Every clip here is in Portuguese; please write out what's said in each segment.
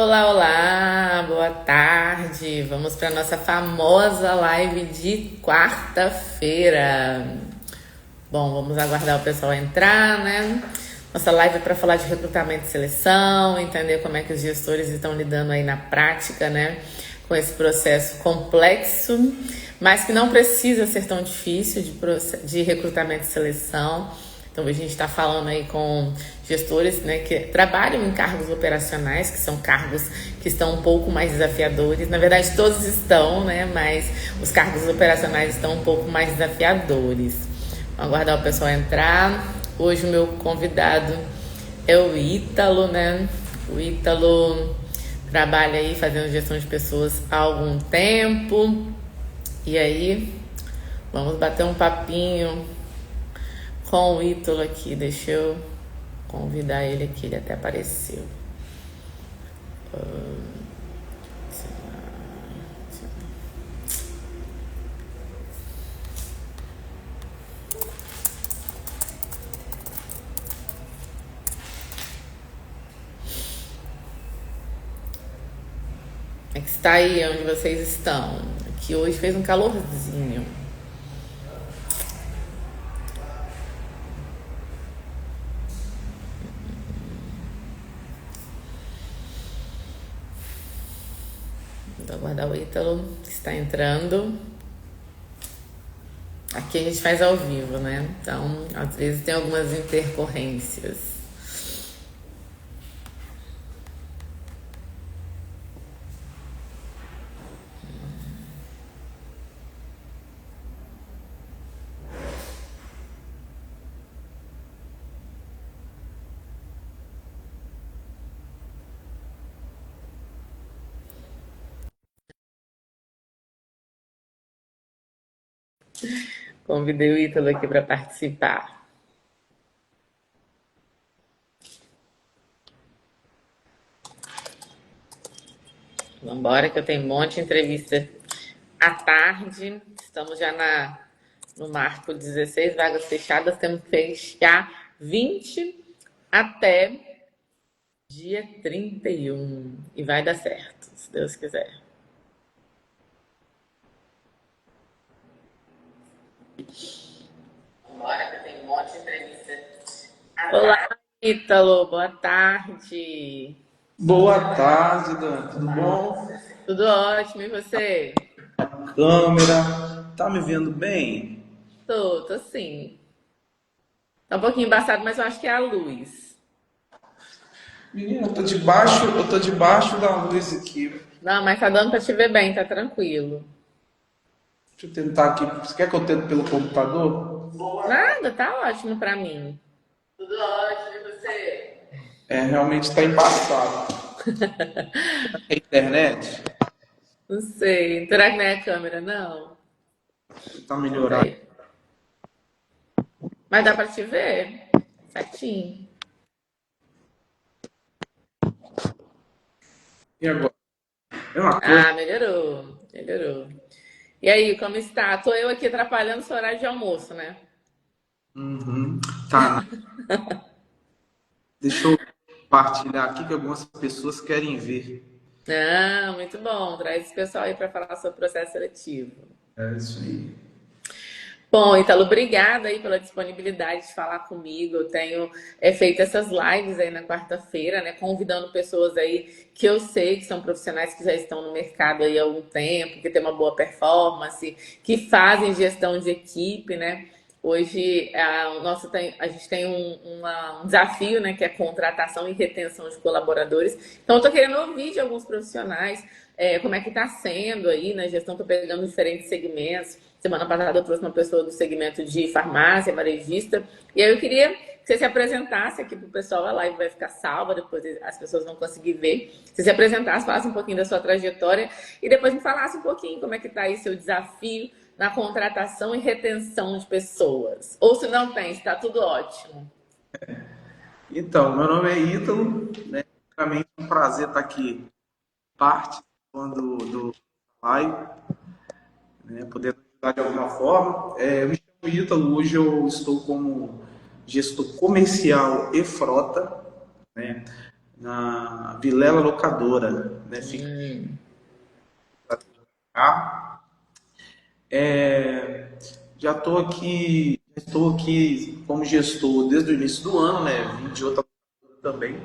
Olá, olá, boa tarde. Vamos para nossa famosa live de quarta-feira. Bom, vamos aguardar o pessoal entrar, né? Nossa live é para falar de recrutamento e seleção, entender como é que os gestores estão lidando aí na prática, né? Com esse processo complexo, mas que não precisa ser tão difícil de recrutamento e seleção. Então a gente está falando aí com gestores, né, que trabalham em cargos operacionais, que são cargos que estão um pouco mais desafiadores. Na verdade, todos estão, né, mas os cargos operacionais estão um pouco mais desafiadores. Vamos aguardar o pessoal entrar. Hoje o meu convidado é o Ítalo, né? O Ítalo trabalha aí fazendo gestão de pessoas há algum tempo. E aí, vamos bater um papinho com o Ítalo aqui. Deixa eu convidar ele aqui, ele até apareceu. É que está aí onde vocês estão. Aqui hoje fez um calorzinho. Vou aguardar o Ítalo que está entrando. Aqui a gente faz ao vivo, né? Então, às vezes tem algumas intercorrências. Convidei o Ítalo aqui para participar. Vamos embora que eu tenho um monte de entrevista à tarde. Estamos já no marco 16 vagas fechadas. Temos que fechar 20 até dia 31. E vai dar certo, se Deus quiser. Bora que eu tenho um monte de entrevista. Olá, Ítalo, boa tarde. Boa tarde, Dan. Tudo bom? Tudo ótimo, e você? Câmera. Tá me vendo bem? Tô sim. Tá um pouquinho embaçado, mas eu acho que é a luz. Menina, eu tô debaixo da luz aqui. Não, mas tá dando pra te ver bem, tá tranquilo. Deixa eu tentar aqui. Você quer que eu tente pelo computador? Nada, tá ótimo pra mim. Tudo ótimo, e você? É, realmente tá embaçado. É internet? Não sei. Será que não é a câmera, não? Tá Não melhorando. sei. Mas dá pra te ver. Certinho. E agora? É uma coisa. Ah, melhorou. Melhorou. E aí, como está? Tô eu aqui atrapalhando o seu horário de almoço, né? Uhum. Tá, deixa eu compartilhar aqui que algumas pessoas querem ver. Ah, muito bom. Traz esse pessoal aí para falar sobre o processo seletivo. É isso aí. Bom, Ítalo, obrigada aí pela disponibilidade de falar comigo. Eu tenho feito essas lives aí na quarta-feira, né? Convidando pessoas aí que eu sei que são profissionais que já estão no mercado aí há algum tempo, que têm uma boa performance, que fazem gestão de equipe, né? Hoje a gente tem um desafio, né, que é contratação e retenção de colaboradores. Então, eu estou querendo ouvir de alguns profissionais como é que está sendo aí na gestão, estou pegando diferentes segmentos. Semana passada eu trouxe uma pessoa do segmento de farmácia, varejista, e aí eu queria que você se apresentasse aqui para o pessoal. A live vai ficar salva, depois as pessoas vão conseguir ver. Você se apresentasse, falasse um pouquinho da sua trajetória e depois me falasse um pouquinho como é que está aí seu desafio na contratação e retenção de pessoas. Ou se não tem, está tudo ótimo. Então, meu nome é Ítalo, né? Realmente é um prazer estar aqui participando do live, né, poder ajudar de alguma forma. Eu me chamo Ítalo, hoje eu estou como gestor comercial e frota, né? na Vilela Locadora, né? Fica Hum, cá. É, estou aqui como gestor desde o início do ano, né? Vim de outra também.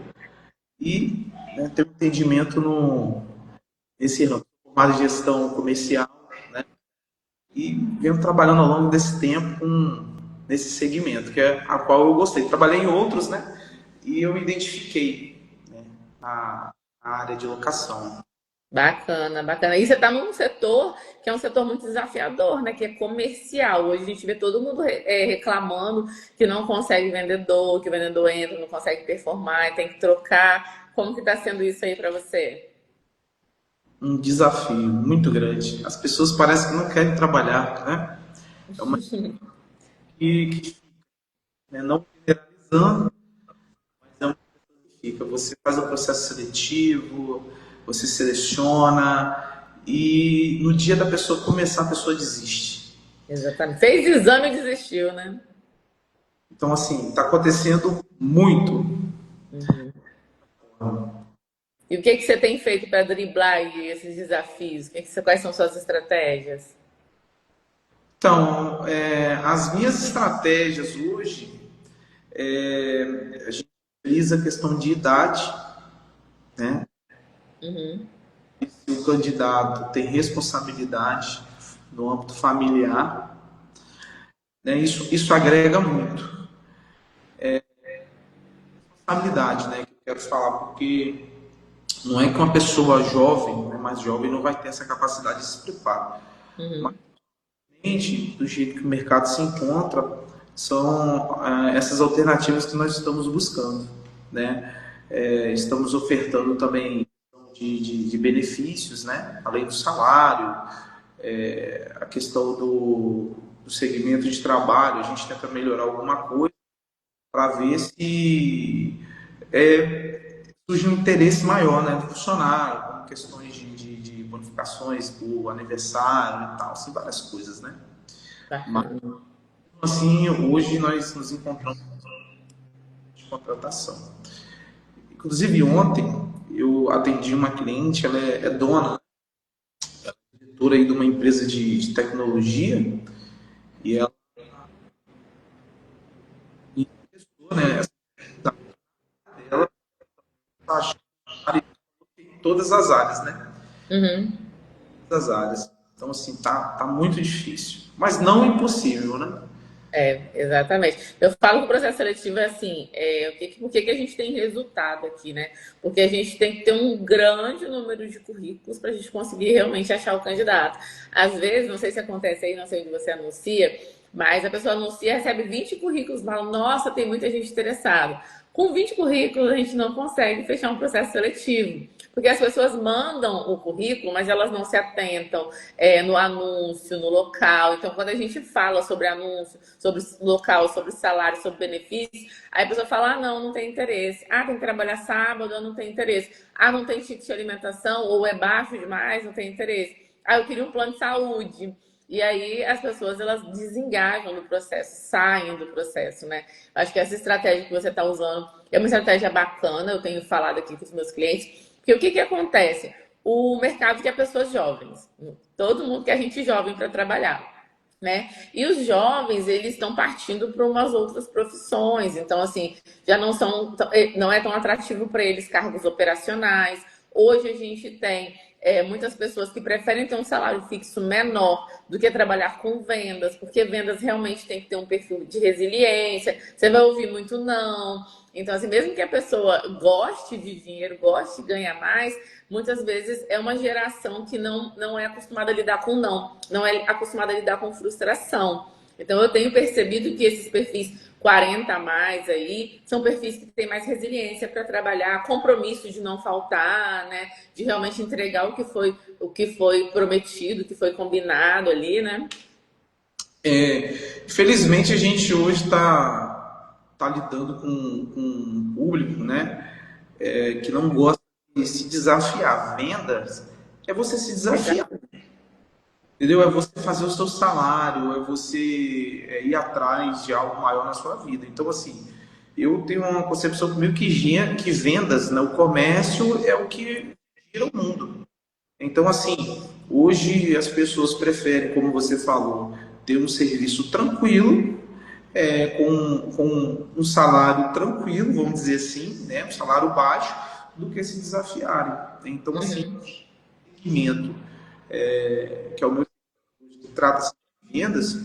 E né, tenho entendimento nesse ramo, formado em gestão comercial, né? E venho trabalhando ao longo desse tempo nesse segmento, que é a qual eu gostei. Trabalhei em outros, né? E eu me identifiquei, né, na área de locação. bacana, bacana. E você está num setor que é um setor muito desafiador, né? Que é comercial. Hoje a gente vê todo mundo reclamando que não consegue vendedor, que o vendedor entra, não consegue performar, tem que trocar. Como que está sendo isso aí para você? Um desafio muito grande. As pessoas parecem que não querem trabalhar, né? É uma que né, não generalizando, mas é uma que fica. Você faz o processo seletivo, você seleciona e no dia da pessoa começar, a pessoa desiste. Exatamente. Fez exame e desistiu, né? Então, assim, está acontecendo muito. Uhum. E o que que você tem feito para driblar aí esses desafios? Quais são suas estratégias? Então, as minhas estratégias hoje, a gente utiliza a questão de idade, né? Uhum. Se o candidato tem responsabilidade no âmbito familiar, né? Isso agrega muito. Responsabilidade, né? Que eu quero falar, porque não é que uma pessoa jovem, né, mais jovem, não vai ter essa capacidade de se preparar. Mas, Uhum. do jeito que o mercado se encontra, são essas alternativas que nós estamos buscando, né? Estamos ofertando também de benefícios, né? Além do salário, a questão do segmento de trabalho, a gente tenta melhorar alguma coisa para ver se surge um interesse maior, né, do funcionário, como questões de bonificações por aniversário e tal, assim, várias coisas, né? Mas, Bacana. assim, hoje nós nos encontramos de contratação. Inclusive, ontem eu atendi uma cliente, ela é dona, diretora aí de uma empresa de tecnologia, e ela investiu, né, ela está em todas as áreas, né? Uhum. Das áreas. Então, assim, tá muito difícil. Mas não impossível, né? É, exatamente. Eu falo que o processo seletivo é assim, por que que a gente tem resultado aqui, né? Porque a gente tem que ter um grande número de currículos para a gente conseguir realmente achar o candidato. Às vezes, não sei se acontece aí, não sei onde você anuncia, mas a pessoa anuncia, recebe 20 currículos, fala, nossa, tem muita gente interessada. Com 20 currículos, a gente não consegue fechar um processo seletivo. Porque as pessoas mandam o currículo, mas elas não se atentam no anúncio, no local. Então, quando a gente fala sobre anúncio, sobre local, sobre salário, sobre benefícios, aí a pessoa fala: ah, não, não tem interesse. Ah, tem que trabalhar sábado, eu não tenho interesse. Ah, não tem ticket de alimentação, ou é baixo demais, não tem interesse. Ah, eu queria um plano de saúde. E aí as pessoas elas desengajam do processo, saem do processo, né? Acho que essa estratégia que você está usando é uma estratégia bacana, eu tenho falado aqui com os meus clientes, porque o que que acontece? O mercado quer pessoas jovens, todo mundo quer gente jovem para trabalhar. Né? E os jovens, eles estão partindo para umas outras profissões, então assim, já não é tão atrativo para eles cargos operacionais. Hoje a gente tem muitas pessoas que preferem ter um salário fixo menor do que trabalhar com vendas, porque vendas realmente tem que ter um perfil de resiliência. Você vai ouvir muito não. Então, assim, mesmo que a pessoa goste de dinheiro, goste de ganhar mais, muitas vezes é uma geração que não é acostumada a lidar com não é acostumada a lidar com frustração. Então, eu tenho percebido que esses perfis 40 a mais aí são perfis que têm mais resiliência para trabalhar, compromisso de não faltar, né? De realmente entregar o que foi prometido, o que foi combinado ali, né? Infelizmente, a gente hoje tá lidando com um público, né, que não gosta de se desafiar. Vendas é você se desafiar, entendeu? É você fazer o seu salário, é você ir atrás de algo maior na sua vida. Então, assim, eu tenho uma concepção comigo que vendas, né, o comércio é o que gira o mundo. Então, assim, hoje as pessoas preferem, como você falou, ter um serviço tranquilo, com um salário tranquilo, vamos dizer assim, né, um salário baixo, do que se desafiarem. Então, assim, Uhum. segmento, que é o meu que trata de vendas,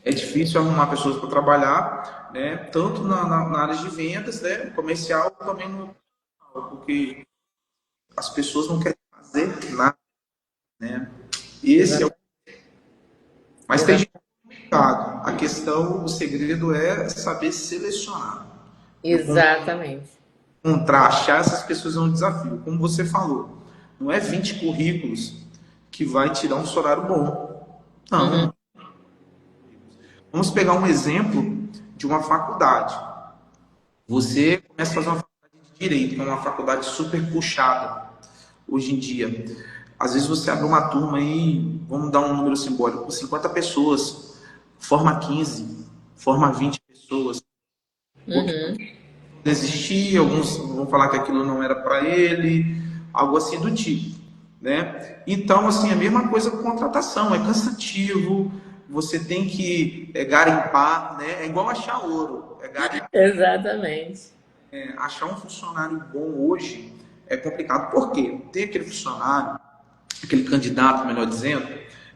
é difícil arrumar pessoas para trabalhar, né, tanto na área de vendas, né, comercial, também no porque as pessoas não querem fazer nada, né? Esse é o... Exata- Mas tem gente exata- complicado. A questão, o segredo é saber selecionar. Exatamente. Encontrar, achar essas pessoas é um desafio. Como você falou, não é 20 currículos que vai te dar um salário bom. Uhum. Não. Vamos pegar um exemplo de uma faculdade. Você começa a fazer uma faculdade de direito, que é uma faculdade super puxada hoje em dia. Às vezes você abre uma turma aí, vamos dar um número simbólico, com 50 pessoas, forma 15, forma 20 pessoas. Porque Uhum. desistir, alguns vão falar que aquilo não era para ele, algo assim do tipo, né? Então, assim, a mesma coisa com contratação, é cansativo, você tem que garimpar, né? É igual achar ouro, garimpar. Exatamente. Achar um funcionário bom hoje é complicado. Por quê? Tem aquele funcionário, aquele candidato, melhor dizendo,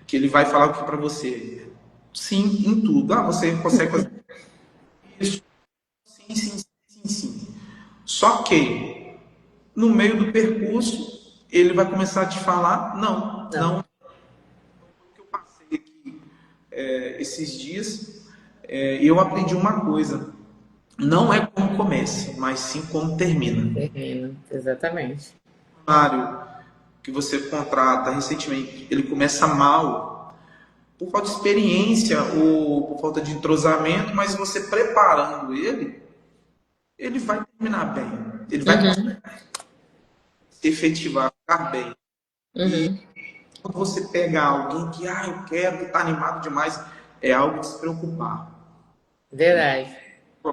que ele vai falar o que para você? Sim, em tudo. Ah, você consegue fazer isso? Sim, sim, sim, sim, sim. Só que no meio do percurso ele vai começar a te falar, não, não. Não. O que eu passei aqui esses dias, eu aprendi uma coisa. Não é como começa, mas sim como termina. Termino. Exatamente. O funcionário que você contrata recentemente, ele começa mal por falta de experiência ou por falta de entrosamento, mas você preparando ele, ele vai terminar bem. Ele vai conseguir Uhum. se efetivar, ficar bem. E Uhum. quando você pega alguém que, eu quero, está animado demais, é algo de se preocupar. Verdade.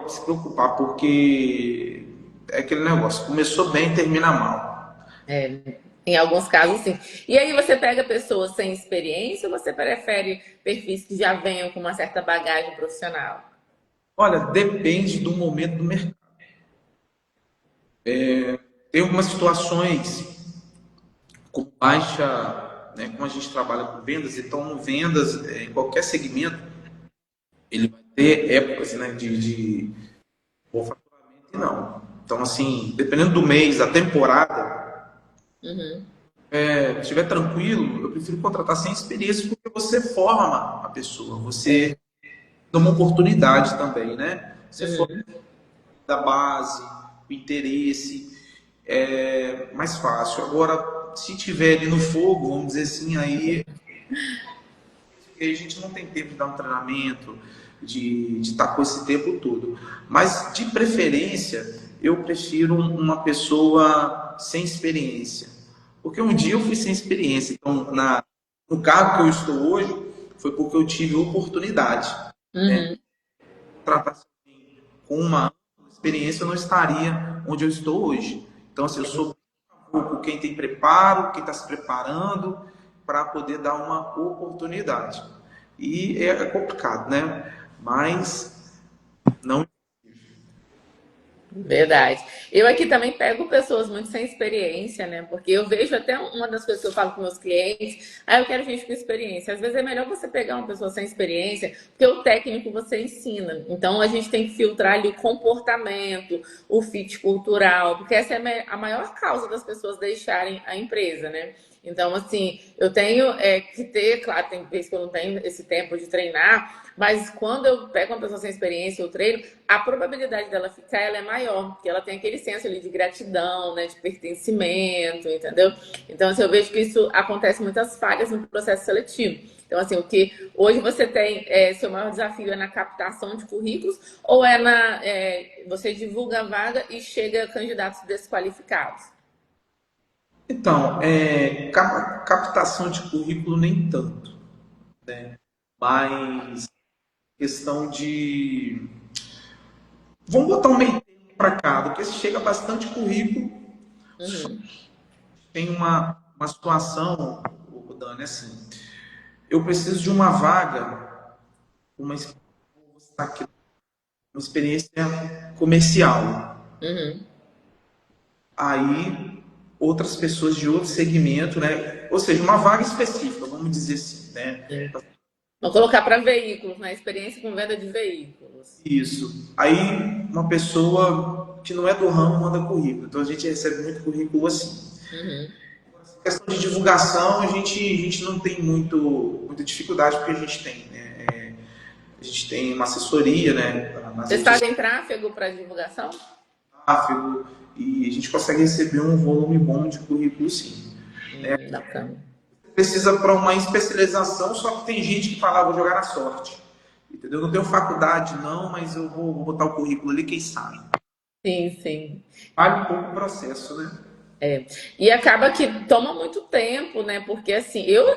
Se preocupar, porque é aquele negócio, começou bem, termina mal. É, em alguns casos, sim. E aí você pega pessoas sem experiência ou você prefere perfis que já venham com uma certa bagagem profissional? Olha, depende do momento do mercado. Tem algumas situações com baixa, né, como a gente trabalha com vendas, então vendas em qualquer segmento, ele vai ter épocas, né, de bom faturamento e não. Então, assim, dependendo do mês, da temporada, Uhum. se estiver tranquilo, eu prefiro contratar sem experiência porque você forma a pessoa, você É. dá uma oportunidade também, né? Você forma Uhum. da base, o interesse, é mais fácil. Agora, se tiver ali no fogo, vamos dizer assim, aí a gente não tem tempo de dar um treinamento, de estar com esse tempo todo. Mas, de preferência, eu prefiro uma pessoa sem experiência. Porque um dia eu fui sem experiência. Então, no cargo que eu estou hoje, foi porque eu tive oportunidade. Uhum. Tratar com uma experiência, eu não estaria onde eu estou hoje. Então, assim, eu sou um pouco quem tem preparo, quem está se preparando para poder dar uma oportunidade. E é complicado, né? Mas não. Verdade. Eu aqui também pego pessoas muito sem experiência, né? Porque eu vejo até uma das coisas que eu falo com meus clientes, eu quero gente com experiência. Às vezes é melhor você pegar uma pessoa sem experiência, porque o técnico você ensina. Então a gente tem que filtrar ali o comportamento, o fit cultural, porque essa é a maior causa das pessoas deixarem a empresa, né? Então, assim, eu tenho que ter, claro, tem vezes que eu não tenho esse tempo de treinar, mas quando eu pego uma pessoa sem experiência, eu treino, a probabilidade dela ficar ela é maior, porque ela tem aquele senso ali de gratidão, né, de pertencimento, entendeu? Então, assim, eu vejo que isso acontece muitas falhas no processo seletivo. Então, assim, o que hoje você tem, seu maior desafio é na captação de currículos ou você divulga a vaga e chega candidatos desqualificados? Então, captação de currículo nem tanto, mas questão Vamos botar um meio termo para cá, porque chega bastante currículo, Uhum, tem uma situação, o Dani, assim, eu preciso de uma vaga, uma, uma experiência comercial. uhum. Aí, outras pessoas de outro segmento, né? Ou seja, uma vaga específica, vamos dizer assim, né? Sim. Vou colocar para veículos, né? Experiência com venda de veículos. Isso. Aí, uma pessoa que não é do ramo manda currículo. Então, a gente recebe muito currículo assim. Uhum. Questão de divulgação, a gente não tem muita dificuldade, porque a gente tem, né? A gente tem uma assessoria, né? Nas Vocês redes sociais, fazem tráfego para divulgação? tráfego, e a gente consegue receber um volume bom de currículo, sim. Bacana. Precisa para uma especialização, só que tem gente que fala, vou jogar na sorte. Entendeu? Não tenho faculdade, não, mas eu vou botar o currículo ali, quem sabe. Sim, sim. Vale um pouco o processo, né? É. E acaba que toma muito tempo, né? Porque assim, eu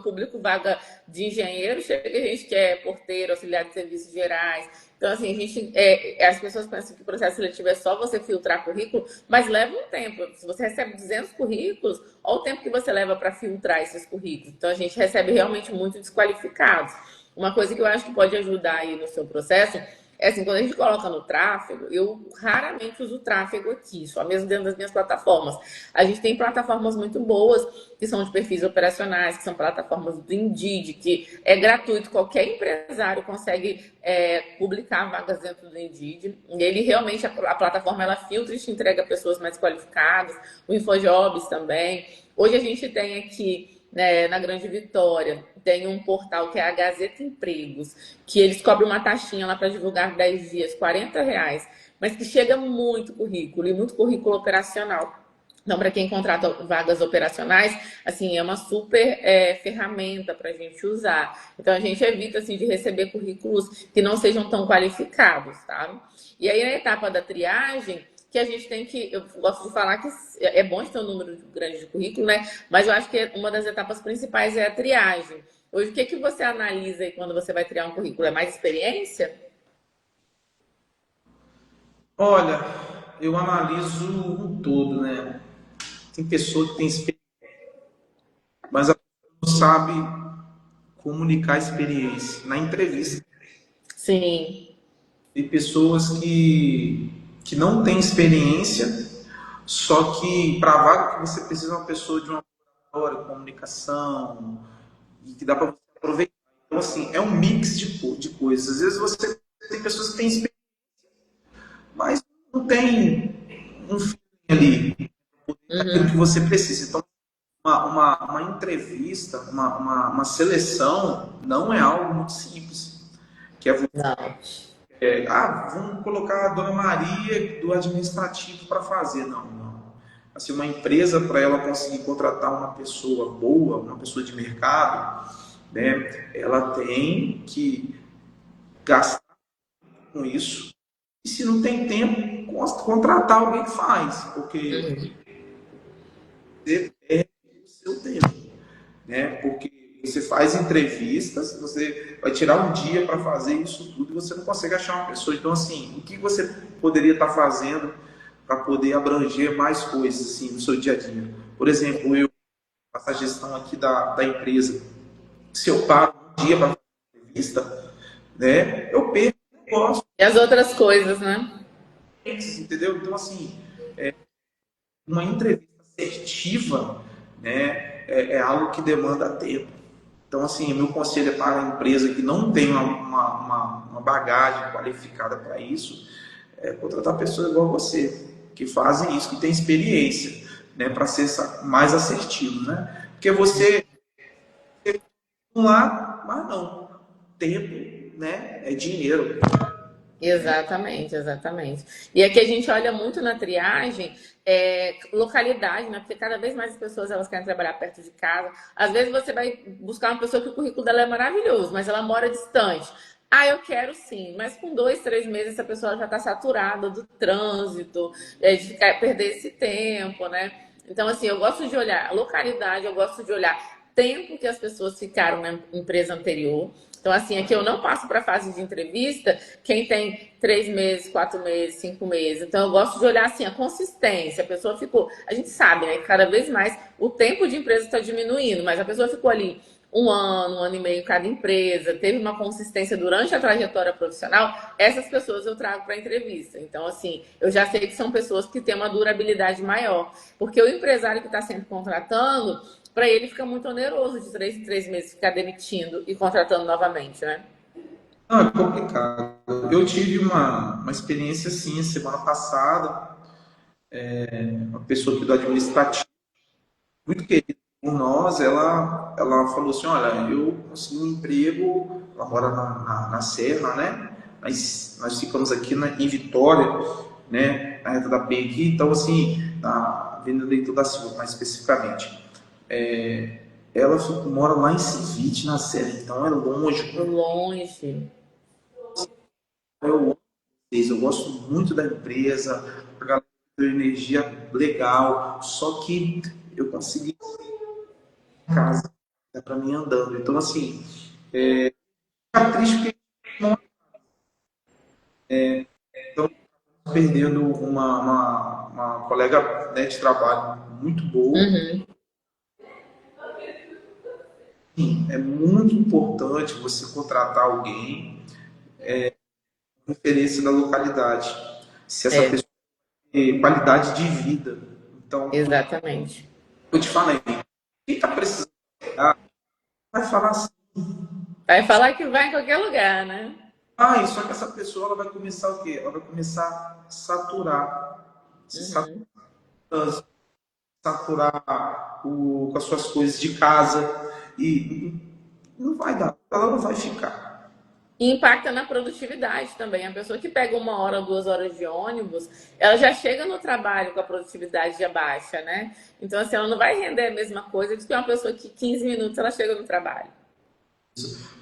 publico vaga de engenheiro, chega gente que é porteiro, auxiliar de serviços gerais. Então, assim, as pessoas pensam que o processo seletivo é só você filtrar currículo, mas leva um tempo. Se você recebe 200 currículos, olha o tempo que você leva para filtrar esses currículos. Então, a gente recebe realmente muito desqualificados. Uma coisa que eu acho que pode ajudar aí no seu processo é assim, quando a gente coloca no tráfego, eu raramente uso tráfego aqui, só mesmo dentro das minhas plataformas. A gente tem plataformas muito boas, que são de perfis operacionais, que são plataformas do Indeed, que é gratuito, qualquer empresário consegue publicar vagas dentro do Indeed. E ele realmente, a plataforma, ela filtra e te entrega pessoas mais qualificadas, o InfoJobs também. Hoje a gente tem aqui na Grande Vitória, tem um portal que é a Gazeta Empregos, que eles cobram uma taxinha lá para divulgar 10 dias, R$ 40, mas que chega muito currículo, e muito currículo operacional. Então, para quem contrata vagas operacionais, assim, é uma super ferramenta para a gente usar. Então, a gente evita, assim, de receber currículos que não sejam tão qualificados, tá? E aí, na etapa da triagem, que a gente tem que, eu gosto de falar que é bom ter um número grande de currículo, né? Mas eu acho que uma das etapas principais é a triagem. Hoje, o que que você analisa aí quando você vai criar um currículo? É mais experiência? Olha, eu analiso um todo, né? Tem pessoa que tem experiência, mas a pessoa não sabe comunicar a experiência na entrevista. Sim. Tem pessoas que não têm experiência, só que para a vaga que você precisa de uma pessoa de uma oratória, comunicação, e que dá para você aproveitar. Então, assim, é um mix de coisas. Às vezes você tem pessoas que têm experiência, mas não tem um fim ali, aquilo que Uhum. você precisa. Então, uma entrevista, uma seleção, não é algo muito simples. Que é, Não. vamos colocar a Dona Maria do administrativo para fazer. Não, não. Assim, uma empresa, para ela conseguir contratar uma pessoa boa, uma pessoa de mercado, né, ela tem que gastar com isso. E se não tem tempo, contratar alguém que faz, porque Uhum. você perde o seu tempo, né? Porque você faz entrevistas, você vai tirar um dia para fazer isso tudo e você não consegue achar uma pessoa. Então, assim, o que você poderia estar fazendo para poder abranger mais coisas assim no seu dia a dia? Por exemplo, eu faço a gestão aqui da empresa. Se eu paro um dia para fazer uma entrevista, né? Eu perco o negócio, E as outras coisas, né? entendeu? Então, assim, uma entrevista assertiva, né, é algo que demanda tempo. Então, assim, meu conselho é para a empresa que não tem uma bagagem qualificada para isso, contratar pessoas igual você, que fazem isso, que tem experiência, né, para ser mais assertivo, né? Porque você lá, mas não, tempo, né, é dinheiro. Exatamente, exatamente. E aqui a gente olha muito na triagem localidade, né? Porque cada vez mais as pessoas elas querem trabalhar perto de casa. Às vezes você vai buscar uma pessoa que o currículo dela é maravilhoso, mas ela mora distante. Ah, eu quero sim, mas com 2, 3 meses essa pessoa já está saturada do trânsito, perder esse tempo, né? Então, assim, eu gosto de olhar a localidade, eu gosto de olhar. tempo que as pessoas ficaram na empresa anterior. Então, assim, aqui eu não passo para a fase de entrevista quem tem 3 meses, 4 meses, 5 meses. Então, eu gosto de olhar assim a consistência. A pessoa ficou. A gente sabe, né, que cada vez mais o tempo de empresa está diminuindo, mas a pessoa ficou ali 1 ano e meio em cada empresa, teve uma consistência durante a trajetória profissional, essas pessoas eu trago para a entrevista. Então, assim, eu já sei que são pessoas que têm uma durabilidade maior. Porque o empresário que está sempre contratando, para ele fica muito oneroso de 3 em 3 meses ficar demitindo e contratando novamente, né? Não, é complicado. Eu tive uma experiência assim, semana passada, uma pessoa aqui do administrativo, muito querida por nós, ela falou assim, olha, eu consegui um emprego, ela mora na Serra, né? Mas nós ficamos aqui em Vitória, né? Na reta da Penha aqui, então assim, na Avenida Leitor da Silva, mais especificamente. Ela mora lá em Civite, na Serra, então é longe. Longe. Eu amo vocês, eu gosto muito da empresa, a galera tem energia legal, só que eu consegui casa para mim andando. Então, assim, fica triste porque não estão perdendo uma colega, né, de trabalho muito boa. Uhum. Sim, é muito importante você contratar alguém referência da localidade. Se essa É, pessoa tem qualidade de vida. Então, exatamente. eu te falei, quem está precisando vai falar assim, Vai falar que vai em qualquer lugar, né? só que essa pessoa ela vai começar o quê? Ela vai começar a saturar, se Uhum. saturar com as suas coisas de casa e não vai dar, ela não vai ficar. E impacta na produtividade também. A pessoa que pega 1 hora ou 2 horas de ônibus, ela já chega no trabalho com a produtividade já baixa, né? Então, assim, ela não vai render a mesma coisa do que uma pessoa que 15 minutos ela chega no trabalho.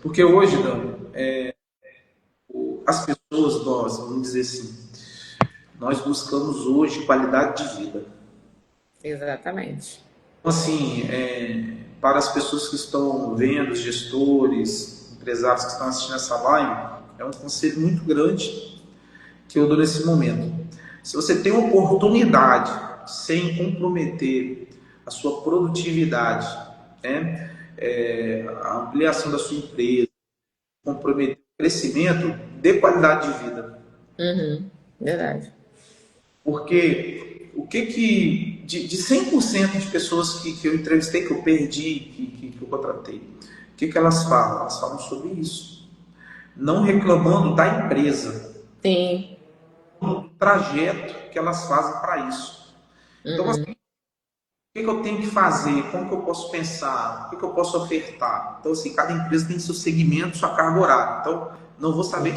Porque hoje, não, as pessoas, nós, vamos dizer assim, nós buscamos hoje qualidade de vida. Exatamente. Então, assim, para as pessoas que estão vendo, os gestores, empresários que estão assistindo essa live, é um conselho muito grande que eu dou nesse momento. Se você tem oportunidade, sem comprometer a sua produtividade, né, a ampliação da sua empresa, comprometer o crescimento, dê qualidade de vida. Uhum. Verdade. Porque o que de 100% de pessoas que eu entrevistei, que eu perdi, que eu contratei, o que elas falam? Elas falam sobre isso. Não reclamando da empresa, Sim. do trajeto que elas fazem para isso. Então, assim, Uhum. o que eu tenho que fazer? Como que eu posso pensar? O que eu posso ofertar? Então, assim, cada empresa tem seu segmento, sua carga horária. Então, não vou saber,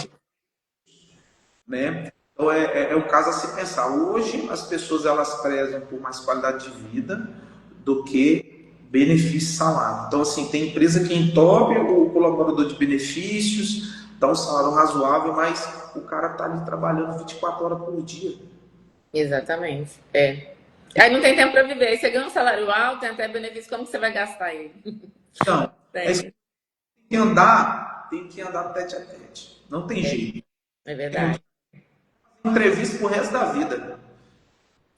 né? Então, é o caso a se pensar. Hoje, as pessoas elas prezam por mais qualidade de vida do que benefício e salário. Então, assim, tem empresa que entope o colaborador de benefícios, dá um salário razoável, mas o cara está ali trabalhando 24 horas por dia. Exatamente. É. Aí não tem tempo para viver. Aí você ganha um salário alto, tem até benefício, como que você vai gastar ele? Então, é isso que Tem. tem que andar tete a tete. Não tem É, jeito. é Tem verdade. entrevista pro resto da vida.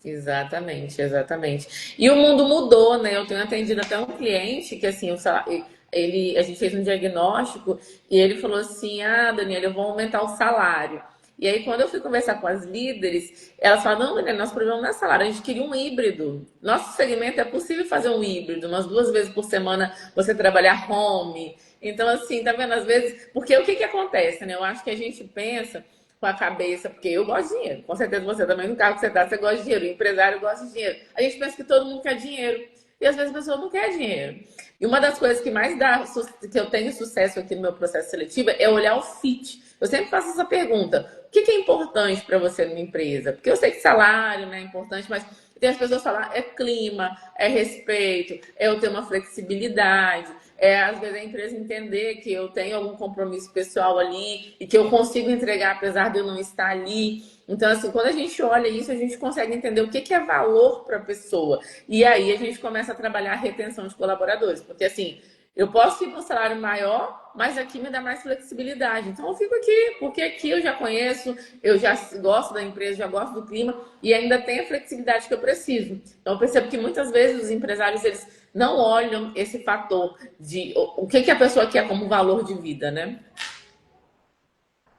Exatamente, exatamente. E o mundo mudou, né? Eu tenho atendido até um cliente que assim, a gente fez um diagnóstico e ele falou assim: "Ah, Daniela, eu vou aumentar o salário". E aí, quando eu fui conversar com as líderes, elas falaram: "Não, Daniela, nosso problema não é salário, a gente queria um híbrido. Nosso segmento é possível fazer um híbrido, umas 2 vezes por semana você trabalhar home". Então, assim, tá vendo? Às vezes, porque o que que acontece, né? Eu acho que a gente pensa com a cabeça, porque eu gosto de dinheiro. Com certeza você também, no carro que você tá, você gosta de dinheiro. O empresário gosta de dinheiro. A gente pensa que todo mundo quer dinheiro. E às vezes a pessoa não quer dinheiro. E uma das coisas que mais dá, que eu tenho sucesso aqui no meu processo seletivo é olhar o fit. Eu sempre faço essa pergunta: o que é importante para você numa empresa? Porque eu sei que salário, né, é importante, mas tem as pessoas que falam: é clima, é respeito, é eu ter uma flexibilidade, às vezes a empresa entender que eu tenho algum compromisso pessoal ali e que eu consigo entregar apesar de eu não estar ali. Então, assim, quando a gente olha isso, a gente consegue entender o que que é valor para a pessoa. E aí a gente começa a trabalhar a retenção de colaboradores. Porque, assim, eu posso ir para um salário maior, mas aqui me dá mais flexibilidade. Então, eu fico aqui, porque aqui eu já conheço, eu já gosto da empresa, já gosto do clima e ainda tem a flexibilidade que eu preciso. Então, eu percebo que muitas vezes os empresários, eles não olham esse fator de o que que a pessoa quer como valor de vida, né?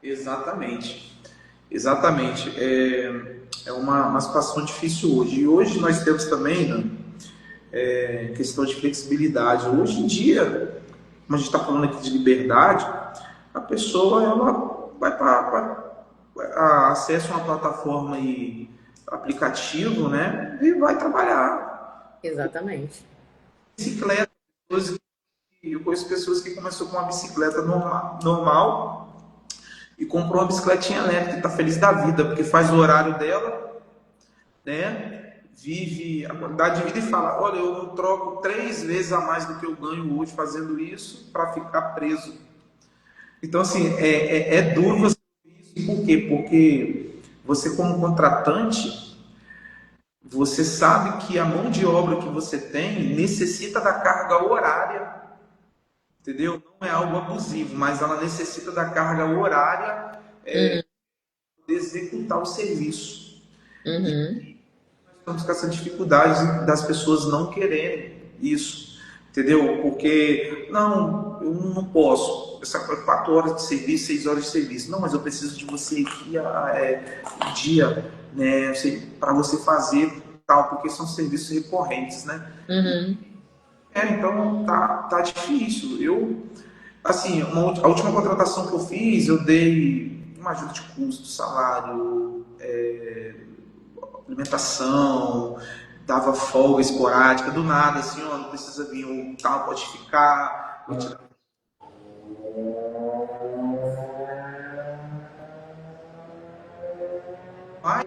Exatamente. Exatamente. É uma situação difícil hoje. E hoje nós temos também, né, questão de flexibilidade. Hoje em dia, como a gente está falando aqui de liberdade, a pessoa ela vai para acessa uma plataforma e aplicativo, né, e vai trabalhar. Exatamente. Bicicleta, eu conheço pessoas que começou com uma bicicleta normal e comprou uma bicicletinha elétrica e está feliz da vida, porque faz o horário dela, né? Vive a qualidade de vida e fala: olha, eu não troco 3 vezes a mais do que eu ganho hoje fazendo isso para ficar preso. Então, assim, é duro você ver isso. Por quê? Porque você, como contratante, você sabe que a mão de obra que você tem necessita da carga horária, entendeu? Não é algo abusivo, mas ela necessita da carga horária Uhum. de executar o serviço. Uhum. Estamos com essa dificuldade das pessoas não quererem isso, entendeu? Porque, não, eu não posso. Essa 4 horas de serviço, 6 horas de serviço. Não, mas eu preciso de você aqui dia, né, para você fazer tal, porque são serviços recorrentes, né? Uhum. Então tá difícil. Assim, a última contratação que eu fiz, eu dei uma ajuda de custo, salário, alimentação, dava folga esporádica, do nada, assim, ó, não precisa vir, o tal pode ficar. Mas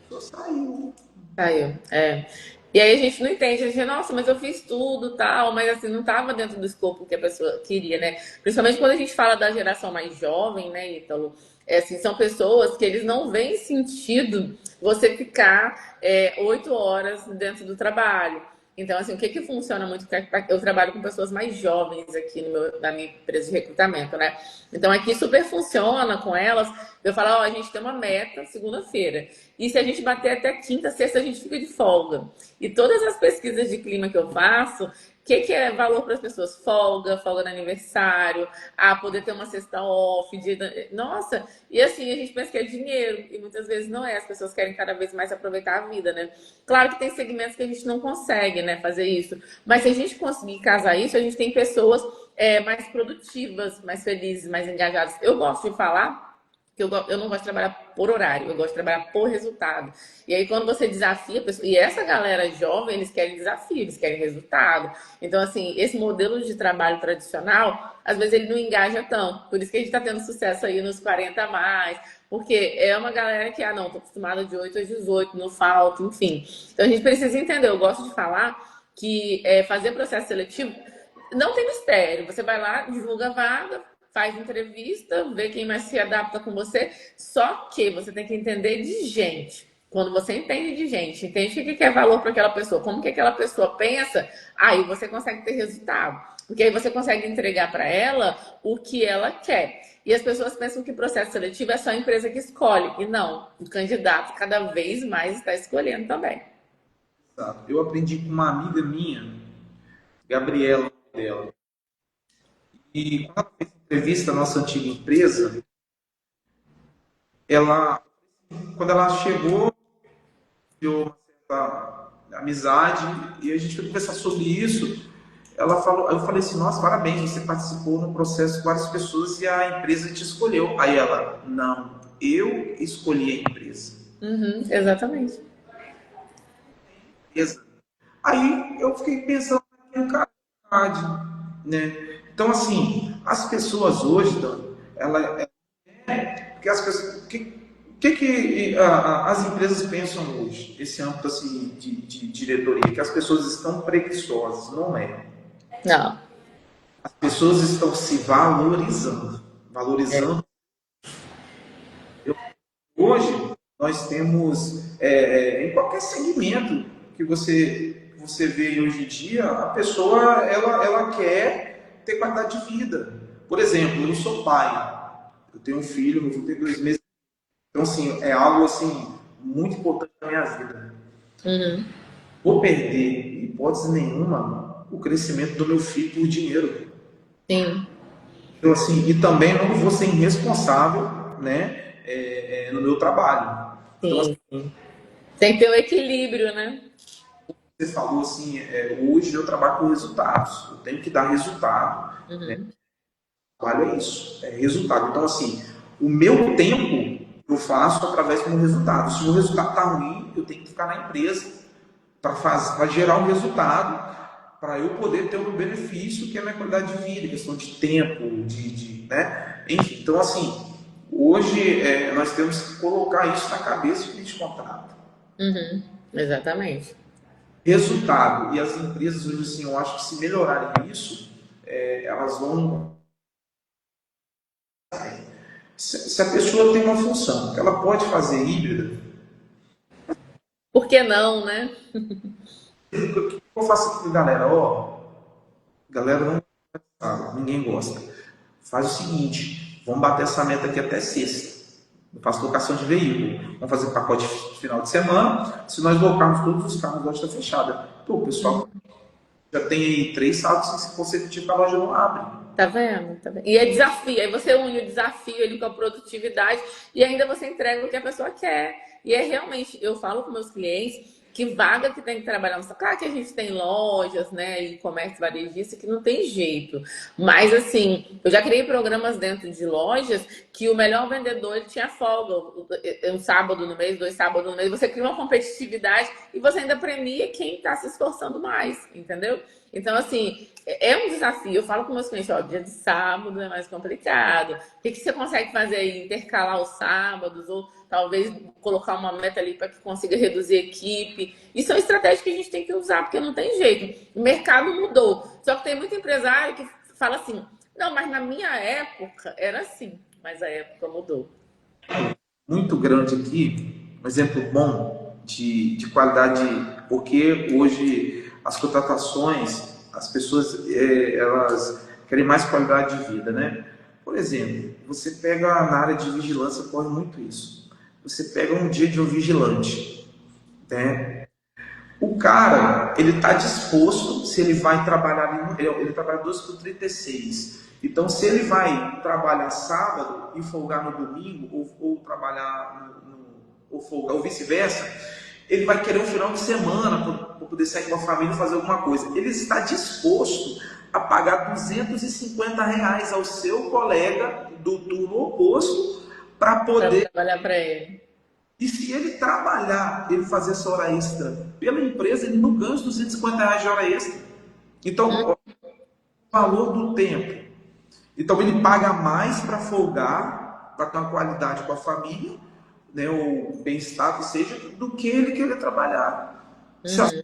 só saiu. Saiu, é. E aí a gente não entende, a gente, nossa, mas eu fiz tudo, tal, mas assim, não estava dentro do escopo que a pessoa queria, né? Principalmente quando a gente fala da geração mais jovem, né, Ítalo? Assim, são pessoas que eles não veem sentido você ficar 8 horas dentro do trabalho. Então, assim, o que que funciona muito? Eu trabalho com pessoas mais jovens aqui na minha empresa de recrutamento, né? Então, aqui super funciona com elas. Eu falo, ó, a gente tem uma meta segunda-feira. E se a gente bater até quinta, sexta, a gente fica de folga. E todas as pesquisas de clima que eu faço, o que, que é valor para as pessoas? Folga, folga no aniversário, poder ter uma sexta off. Nossa, e assim, a gente pensa que é dinheiro, e muitas vezes não é. As pessoas querem cada vez mais aproveitar a vida, né? Claro que tem segmentos que a gente não consegue, né, fazer isso. Mas se a gente conseguir casar isso, a gente tem pessoas mais produtivas, mais felizes, mais engajadas. Eu gosto de falar que eu não gosto de trabalhar por horário, eu gosto de trabalhar por resultado. E aí, quando você desafia a pessoa, e essa galera jovem, eles querem desafio, eles querem resultado. Então, assim, esse modelo de trabalho tradicional, às vezes ele não engaja tanto. Por isso que a gente está tendo sucesso aí nos 40 a mais, porque é uma galera que, não, tô acostumada de 8 às 18, não falta, enfim. Então, a gente precisa entender, eu gosto de falar que fazer processo seletivo não tem mistério. Você vai lá, divulga a vaga, faz entrevista, vê quem mais se adapta com você. Só que você tem que entender de gente. Quando você entende de gente, entende o que é valor para aquela pessoa, como que aquela pessoa pensa, aí você consegue ter resultado. Porque aí você consegue entregar para ela o que ela quer. E as pessoas pensam que o processo seletivo é só a empresa que escolhe. E não, o candidato cada vez mais está escolhendo também. Eu aprendi com uma amiga minha, Gabriela, dela. E quando ela fez entrevista na nossa antiga empresa, ela, quando ela chegou, deu uma certa amizade e a gente foi conversar sobre isso. Ela falou, eu falei assim, nossa, parabéns, você participou no processo de várias pessoas e a empresa te escolheu. Aí ela, não, eu escolhi a empresa. Uhum, exatamente. Aí eu fiquei pensando no cara, né? Então, assim, as pessoas hoje, Dan, porque as pessoas, as empresas pensam hoje, esse âmbito assim, de diretoria? Que as pessoas estão preguiçosas, não é? Não. As pessoas estão se valorizando. É. Valorizando. Hoje, nós temos, em qualquer segmento que você vê hoje em dia, a pessoa ela quer ter qualidade de vida. Por exemplo, eu sou pai, eu tenho um filho, meu filho tem 2 meses. Então, assim, é algo assim, muito importante na minha vida. Uhum. Vou perder, hipótese nenhuma, o crescimento do meu filho por dinheiro. Sim, Então, assim, e também não vou ser irresponsável, né, no meu trabalho. Então, assim, sim, sim. Tem que ter o equilíbrio, né? você falou assim, hoje eu trabalho com resultados, eu tenho que dar resultado. Uhum. O trabalho é isso, é resultado. Então, assim, o meu tempo eu faço através do meu resultado. Se o resultado está ruim, eu tenho que ficar na empresa para gerar um resultado, para eu poder ter um benefício que é a minha qualidade de vida, questão de tempo, né? Enfim, então assim, hoje nós temos que colocar isso na cabeça que a gente contrata. Uhum. Exatamente. Resultado, e as empresas hoje assim, eu acho que se melhorarem isso, elas vão. Se a pessoa tem uma função que ela pode fazer híbrida, Por que não, né? o que eu faço aqui com a galera? Ó, galera não sabe, ninguém gosta. Faz o seguinte, vamos bater essa meta aqui até sexta. Eu faço locação de veículo. Vamos fazer pacote de final de semana. Se nós locarmos todos os carros, a loja está fechada. Pô, o pessoal já tem aí 3 sábados consecutivos que a loja não abre. Tá vendo? Tá vendo? E é desafio. Aí você une o desafio ali com a produtividade e ainda você entrega o que a pessoa quer. E é realmente, eu falo com meus clientes que vaga que tem que trabalhar. Claro que a gente tem lojas, né, e comércio varejista que não tem jeito. Mas assim, eu já criei programas dentro de lojas que o melhor vendedor ele tinha folga. Um sábado no mês, 2 sábados no mês. Você cria uma competitividade e você ainda premia quem está se esforçando mais, entendeu? Então, assim, é um desafio. Eu falo com meus clientes, ó, dia de sábado é mais complicado. O que você consegue fazer aí? Intercalar os sábados ou talvez colocar uma meta ali para que consiga reduzir a equipe. Isso é uma estratégia que a gente tem que usar, porque não tem jeito. O mercado mudou. Só que tem muito empresário que fala assim, não, mas na minha época era assim, mas a época mudou. Muito grande aqui, um exemplo bom de qualidade, porque hoje as contratações, as pessoas elas querem mais qualidade de vida, né? Por exemplo, você pega na área de vigilância, corre muito isso. Você pega um dia de um vigilante, né? O cara, ele está disposto, se ele vai trabalhar, ele trabalha 12 por 36. Então, se ele vai trabalhar sábado e folgar no domingo, ou trabalhar ou folgar, ou vice-versa, ele vai querer um final de semana para poder sair com a família e fazer alguma coisa. Ele está disposto a pagar R$ 250 ao seu colega do turno oposto para Para poder. trabalhar para ele. E se ele trabalhar, ele fazer essa hora extra pela empresa, ele não ganha os R$ 250 de hora extra. Então, ó, o valor do tempo. Então, ele paga mais para folgar, para ter uma qualidade com a família, né, o bem-estar que seja, do que ele querer trabalhar. Se a Uhum.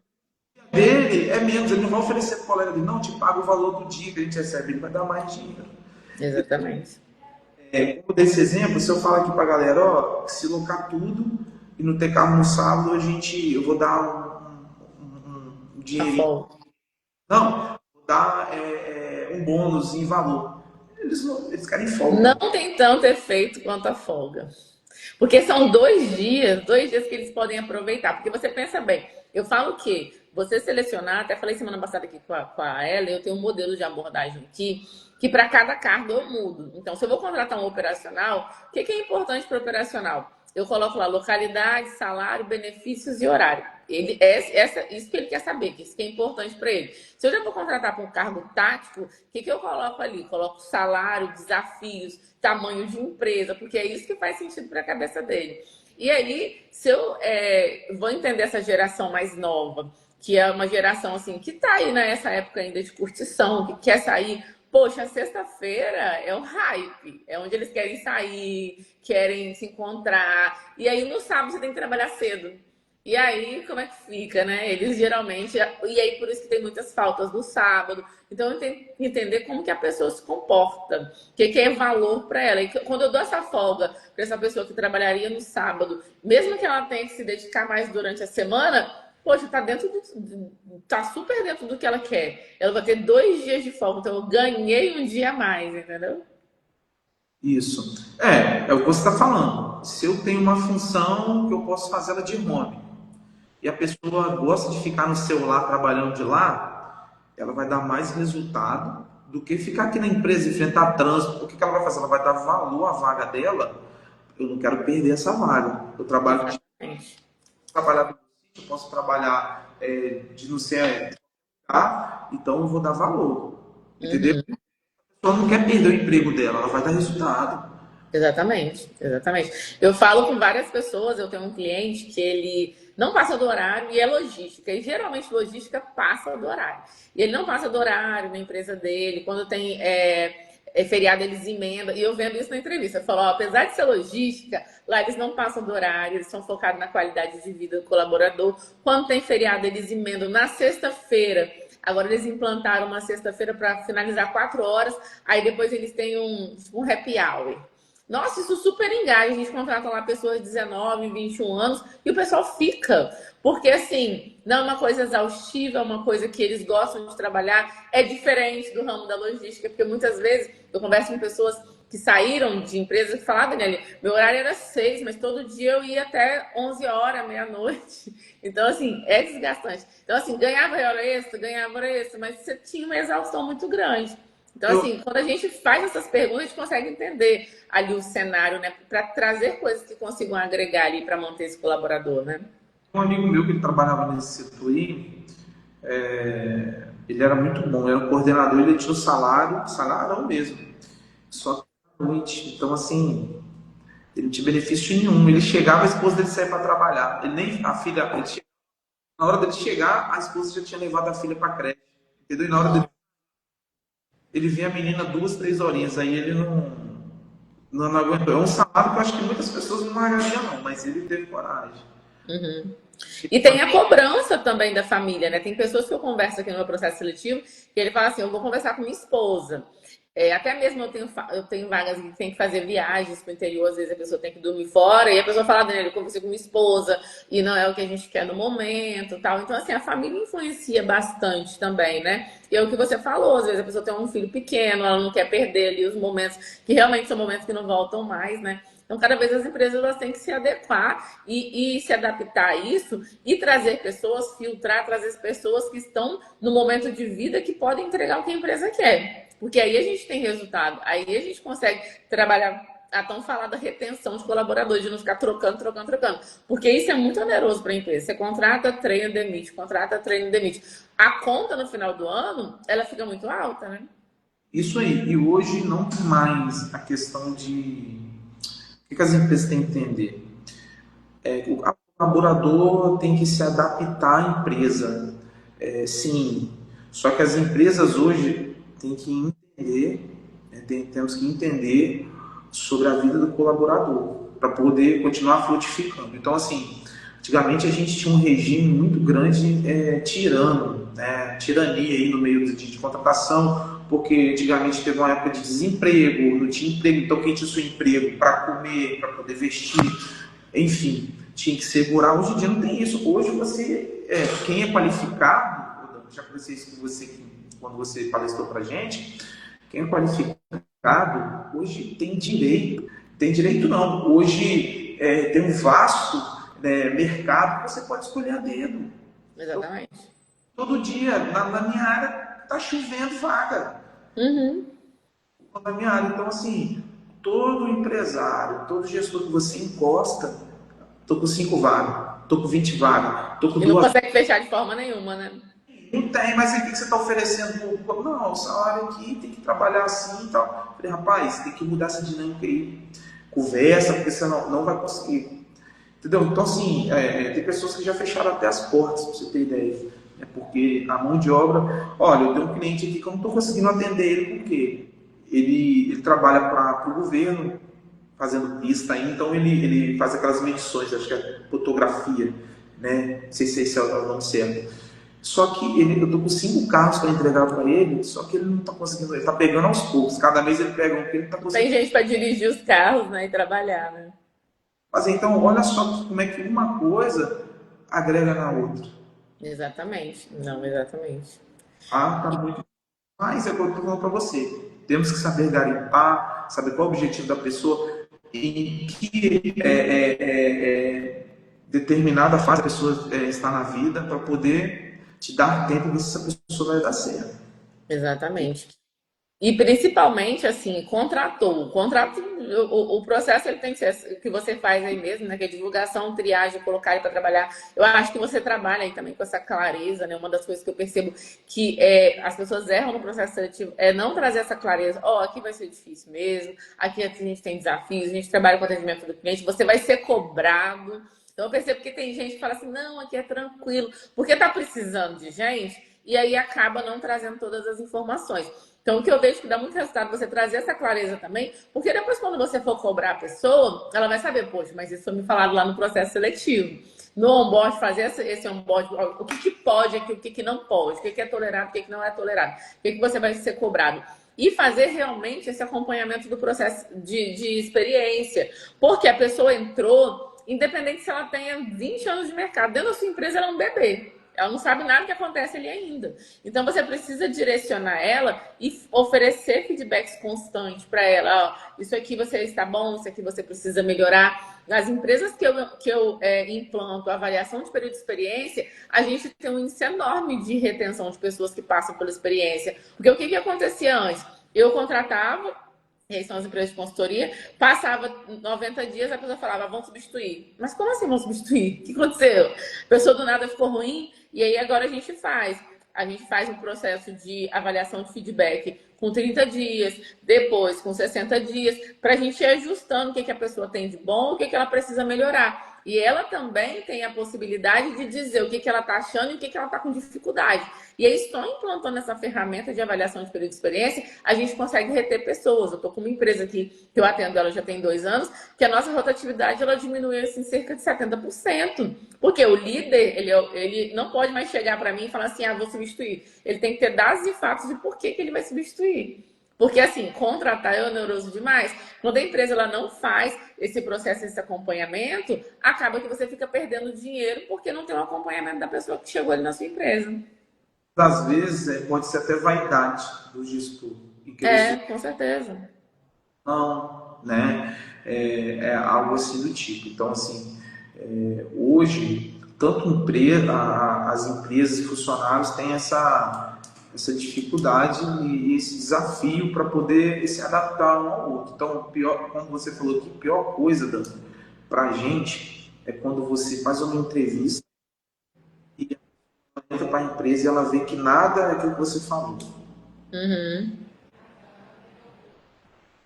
dele é menos, ele não vai oferecer para o colega dele, não, te paga o valor do dia que a gente recebe, ele vai dar mais dinheiro. Exatamente. Como desse exemplo, se eu falar aqui para a galera, ó, se locar tudo e não ter carro no sábado, eu vou dar um A dinheirinho. folga. Não, vou dar um bônus em valor. Eles querem folga. Não tem tanto efeito quanto a folga. Porque são 2 dias que eles podem aproveitar. Porque você pensa bem, eu falo que você selecionar, até falei semana passada aqui com a Ellen, eu tenho um modelo de abordagem aqui, que para cada cargo eu mudo. Então, se eu vou contratar um operacional, o que é importante para o operacional? Eu coloco lá localidade, salário, benefícios e horário. Isso que ele quer saber, que isso que é importante para ele. Se eu já vou contratar para um cargo tático, o que eu coloco ali? Coloco salário, desafios, tamanho de empresa, porque é isso que faz sentido para a cabeça dele. E aí, se eu vou entender essa geração mais nova, que é uma geração assim que está aí nessa época ainda de curtição, que quer sair, poxa, a sexta-feira é o hype, é onde eles querem sair, querem se encontrar. E aí no sábado você tem que trabalhar cedo. E aí, como é que fica, né? Eles geralmente. E aí, por isso que tem muitas faltas no sábado. Então, eu tenho que entender como que a pessoa se comporta, o que é valor para ela. E quando eu dou essa folga para essa pessoa que trabalharia no sábado, mesmo que ela tenha que se dedicar mais durante a semana, poxa, tá super dentro do que ela quer. Ela vai ter 2 dias de folga, então eu ganhei um dia a mais, entendeu? Isso. É o que você está falando. Se eu tenho uma função que eu posso fazer ela de home e a pessoa gosta de ficar no celular trabalhando de lá, ela vai dar mais resultado do que ficar aqui na empresa, enfrentar trânsito. O que ela vai fazer? Ela vai dar valor à vaga dela. Eu não quero perder essa vaga. Eu trabalho de Exatamente. trabalhar no sítio, eu posso trabalhar de não sei, então eu vou dar valor. Entendeu? Uhum. A pessoa não quer perder o emprego dela, ela vai dar resultado. Exatamente, exatamente. Eu falo com várias pessoas, eu tenho um cliente que ele não passa do horário e é logística. E geralmente logística passa do horário. E ele não passa do horário na empresa dele. Quando tem feriado, eles emendam. E eu vendo isso na entrevista. Eu falo, ó, apesar de ser logística, lá eles não passam do horário, eles são focados na qualidade de vida do colaborador. Quando tem feriado, eles emendam na sexta-feira. Agora eles implantaram uma sexta-feira para finalizar 4 horas. Aí depois eles têm um happy hour. Nossa, isso super engaja. A gente contrata lá pessoas de 19, 21 anos e o pessoal fica. Porque, assim, não é uma coisa exaustiva, é uma coisa que eles gostam de trabalhar. É diferente do ramo da logística, porque muitas vezes eu converso com pessoas que saíram de empresas e falaram, Daniela, meu horário era 6, mas todo dia eu ia até 11 horas, meia-noite. Então, assim, é desgastante. Então, assim, ganhava hora extra, mas você tinha uma exaustão muito grande. Então, assim, quando a gente faz essas perguntas, a gente consegue entender ali o cenário, né? Para trazer coisas que consigam agregar ali para manter esse colaborador, né? Um amigo meu que trabalhava nesse setor aí, ele era muito bom, era um coordenador, ele tinha o salário, salário mesmo, só que à noite. Então, assim, ele não tinha benefício nenhum. Ele chegava, a esposa dele saía para trabalhar. Ele nem, a filha, na hora dele chegar, a esposa já tinha levado a filha para creche. Entendeu? E na hora dele, ele vê a menina 2, 3 horinhas, aí ele não aguentou. É um salário que eu acho que muitas pessoas não largariam, não, mas ele teve coragem. Uhum. E tem a cobrança também da família, né? Tem pessoas que eu converso aqui no meu processo seletivo que ele fala assim, eu vou conversar com minha esposa. Até mesmo eu tenho vagas que tem que fazer viagens para o interior, às vezes a pessoa tem que dormir fora, e a pessoa fala, Daniela, eu conversei com minha esposa, e não é o que a gente quer no momento, tal. Então, assim, a família influencia bastante também, né? E é o que você falou, às vezes a pessoa tem um filho pequeno, ela não quer perder ali os momentos, que realmente são momentos que não voltam mais, né? Então, cada vez as empresas elas têm que se adequar e se adaptar a isso e trazer pessoas, filtrar, trazer pessoas que estão no momento de vida que podem entregar o que a empresa quer. Porque aí a gente tem resultado, aí a gente consegue trabalhar a tão falada retenção de colaboradores, de não ficar trocando. Porque isso é muito oneroso para a empresa. Você contrata, treina, demite, contrata, treina, demite. A conta no final do ano, ela fica muito alta, né? Isso aí. E hoje não tem mais a questão de... O que as empresas têm que entender? O colaborador tem que se adaptar à empresa. Sim. Só que as empresas hoje têm que entender, temos que entender sobre a vida do colaborador para poder continuar frutificando. Então, assim, antigamente a gente tinha um regime muito grande tirano, né? Tirania aí no meio de contratação, porque antigamente teve uma época de desemprego, não tinha emprego, então quem tinha seu emprego para comer, para poder vestir, enfim, tinha que segurar. Hoje em dia não tem isso. Hoje quem é qualificado, já conversei isso com você quando você palestrou para gente, quem é qualificado hoje tem direito não, hoje tem um vasto mercado que você pode escolher a dedo. Exatamente. Todo dia, na minha área, tá chovendo vaga. Uhum. Na minha área. Então, assim, todo empresário, todo gestor que você encosta, tô com 5 vagas, tô com 20 vagas, tô com E não 2. consegue fechar de forma nenhuma, né? Não tem, mas aí o que você está oferecendo? Não, o salário aqui tem que trabalhar assim e tal. Falei, rapaz, tem que mudar essa dinâmica aí. Conversa, porque você não vai conseguir. Entendeu? Então, assim, tem pessoas que já fecharam até as portas, pra você ter ideia. É porque a mão de obra, olha, eu tenho um cliente aqui que eu não estou conseguindo atender ele porque ele trabalha para o governo fazendo pista aí, então ele faz aquelas medições, acho que é fotografia, né? Não sei se esse é o nome certo. Só que eu tô com 5 carros para entregar para ele, só que ele não está conseguindo, ele está pegando aos poucos. Cada mês ele pega um que ele está Tem conseguindo. gente para dirigir os carros, né, e trabalhar, né? Mas então, olha só como é que uma coisa agrega na outra. Exatamente. Não, exatamente. Ah, tá muito. Mas é o que eu estou falando para você. Temos que saber garimpar, saber qual é o objetivo da pessoa e que determinada fase a pessoa está na vida para poder te dar tempo de ver se essa pessoa vai dar certo. Exatamente. E principalmente, assim, contratou. O contrato, o processo ele tem que ser o que você faz aí mesmo, né? Que é divulgação, triagem, colocar ele para trabalhar. Eu acho que você trabalha aí também com essa clareza, né? Uma das coisas que eu percebo que as pessoas erram no processo seletivo é não trazer essa clareza. Ó, aqui vai ser difícil mesmo, aqui a gente tem desafios, a gente trabalha com atendimento do cliente, você vai ser cobrado. Então eu percebo que tem gente que fala assim, não, aqui é tranquilo, porque tá precisando de gente, e aí acaba não trazendo todas as informações. Então, o que eu vejo que dá muito resultado você trazer essa clareza também, porque depois, quando você for cobrar a pessoa, ela vai saber, poxa, mas isso foi me falado lá no processo seletivo. No onboard, fazer esse onboard, o que pode aqui, o que não pode, o que é tolerado, o que não é tolerado, o que você vai ser cobrado. E fazer realmente esse acompanhamento do processo de experiência. Porque a pessoa entrou, independente se ela tenha 20 anos de mercado, dentro da sua empresa ela é um bebê. Ela não sabe nada que acontece ali ainda. Então você precisa direcionar ela e oferecer feedbacks constantes para ela. Ó, isso aqui você está bom, isso aqui você precisa melhorar. Nas empresas que eu implanto avaliação de período de experiência, a gente tem um índice enorme de retenção de pessoas que passam pela experiência. Porque o que acontecia antes? Eu contratava, e aí são as empresas de consultoria, passava 90 dias, a pessoa falava, vão substituir. Mas como assim vão substituir? O que aconteceu? A pessoa do nada ficou ruim, e aí agora a gente faz. A gente faz um processo de avaliação de feedback com 30 dias, depois com 60 dias, para a gente ir ajustando o que a pessoa tem de bom, o que ela precisa melhorar. E ela também tem a possibilidade de dizer o que ela está achando e o que ela está com dificuldade. E aí, só implantando essa ferramenta de avaliação de período de experiência, a gente consegue reter pessoas. Eu estou com uma empresa aqui que eu atendo, ela já tem 2 anos, que a nossa rotatividade ela diminuiu assim, cerca de 70%. Porque o líder, ele não pode mais chegar para mim e falar assim, ah, vou substituir. Ele tem que ter dados e fatos de por que ele vai substituir. Porque, assim, contratar é oneroso demais. Quando a empresa ela não faz esse processo, esse acompanhamento, acaba que você fica perdendo dinheiro porque não tem um acompanhamento da pessoa que chegou ali na sua empresa. Às vezes pode ser até vaidade do gestor. E querer Com certeza. não, né? Algo assim do tipo. Então, assim, hoje, tanto as empresas e funcionários têm essa dificuldade e esse desafio para poder se adaptar um ao outro. Então, pior, como você falou aqui, a pior coisa para a gente é quando você faz uma entrevista e ela entra para a empresa e ela vê que nada é aquilo que você falou. Uhum.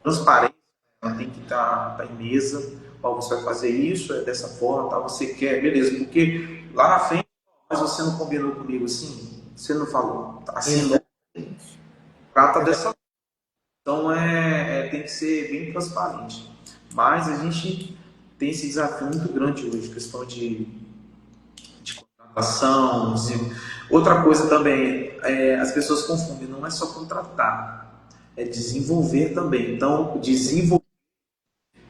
Transparência, ela tem que estar em mesa. Ó, você vai fazer isso, é dessa forma, tá? Você quer, beleza, porque lá na frente, mas você não combinou comigo assim, você não falou, tá? Assim não trata dessa forma. Então tem que ser bem transparente. Mas a gente tem esse desafio muito grande hoje, questão de contratação. Outra coisa também, as pessoas confundem, não é só contratar, é desenvolver também. Então, desenvolver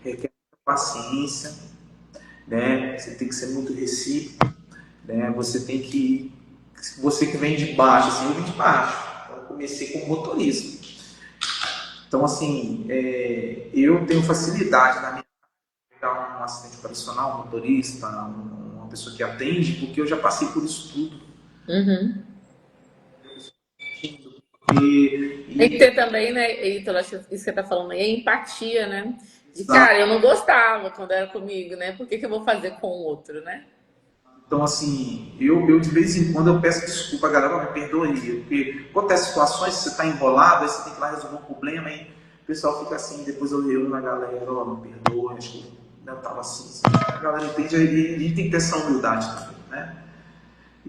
requer paciência, né? Você tem que ser muito recíproco, né? Você que vem de baixo, assim, eu vim de baixo, então, eu comecei como motorista. Então, assim, eu tenho facilidade na minha pegar um assistente operacional, um motorista, uma pessoa que atende, porque eu já passei por isso tudo. Uhum. Tem que E ter também, né, Heitor, acho que isso que você tá falando aí, é empatia, né? De cara, eu não gostava quando era comigo, né? Por que eu vou fazer com o outro, né? então, assim, eu de vez em quando eu peço desculpa, a galera me perdoaria, porque acontece situações, você está enrolado, aí você tem que ir lá resolver um problema, aí o pessoal fica assim, depois eu reúno na galera, ó, me perdoa, acho que eu estava assim, a galera entende, e tem que ter essa humildade também, né?